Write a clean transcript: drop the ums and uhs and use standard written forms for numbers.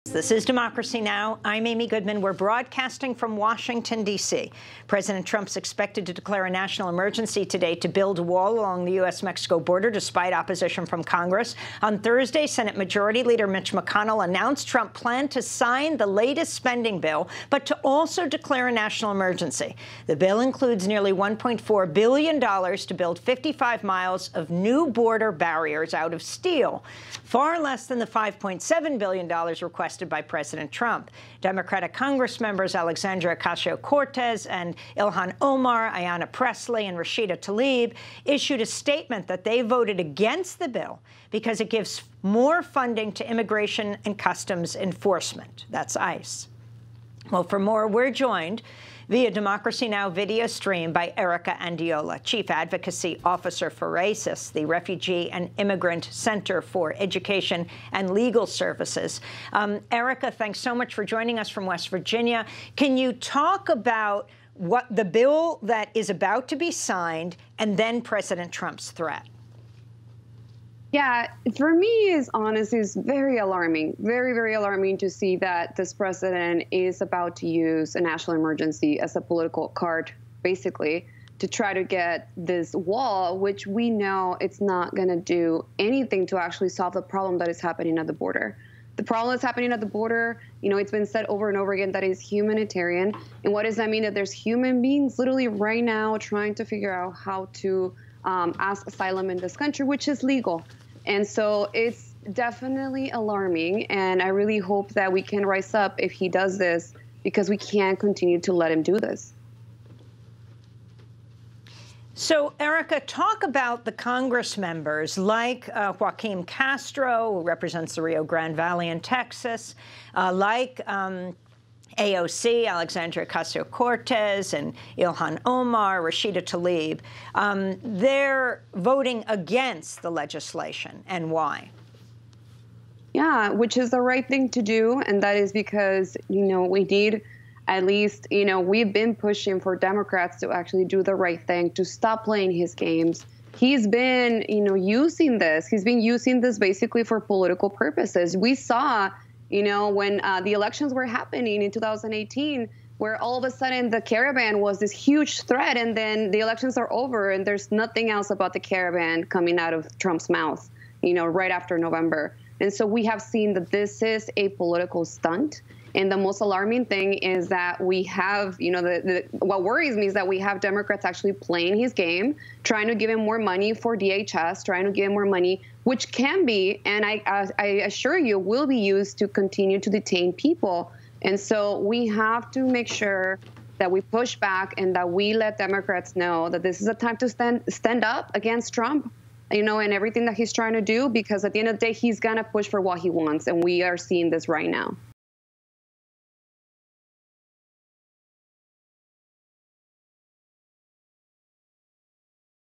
This is Democracy Now! I'm Amy Goodman. We're broadcasting from Washington, D.C. President Trump's expected to declare a national emergency today to build a wall along the U.S.-Mexico border, despite opposition from Congress. On Thursday, Senate Majority Leader Mitch McConnell announced Trump planned to sign the latest spending bill, but to also declare a national emergency. The bill includes nearly $1.4 billion to build 55 miles of new border barriers out of steel, far less than the $5.7 billion requested by President Trump. Democratic Congress members Alexandria Ocasio-Cortez and Ilhan Omar, Ayanna Pressley, and Rashida Tlaib issued a statement that they voted against the bill because it gives more funding to Immigration and Customs Enforcement. That's ICE. Well, for more, we're joined via Democracy Now! Video stream by Erica Andiola, Chief Advocacy Officer for RACIS, the Refugee and Immigrant Center for Education and Legal Services. Erica, thanks so much for joining us from West Virginia. Can you talk about what the bill that is about to be signed and then President Trump's threat? Yeah, for me, is very alarming, very, very alarming to see that this president is about to use a national emergency as a political card, basically, to try to get this wall, which we know it's not going to do anything to actually solve the problem that is happening at the border. The problem that's happening at the border, it's been said over and over again that it's humanitarian. And what does that mean? That there's human beings literally right now trying to figure out how to ask asylum in this country, which is legal. And so it's definitely alarming, and I really hope that we can rise up if he does this, because we can't continue to let him do this. So, Erica, talk about the Congress members like Joaquin Castro, who represents the Rio Grande Valley in Texas, like AOC, Alexandria Ocasio-Cortez, and Ilhan Omar, Rashida Tlaib. They're voting against the legislation, and why? Yeah, which is the right thing to do, and that is because, we need at least, we've been pushing for Democrats to actually do the right thing, to stop playing his games. He's been, using this. He's been using this basically for political purposes. We saw when the elections were happening in 2018, where all of a sudden the caravan was this huge threat, and then the elections are over, and there's nothing else about the caravan coming out of Trump's mouth, right after November. And so we have seen that this is a political stunt. And the most alarming thing is that we have, what worries me is that we have Democrats actually playing his game, trying to give him more money for DHS, trying to give him more money, which can be, and I assure you, will be used to continue to detain people. And so we have to make sure that we push back and that we let Democrats know that this is a time to stand up against Trump, and everything that he's trying to do, because at the end of the day, he's going to push for what he wants. And we are seeing this right now.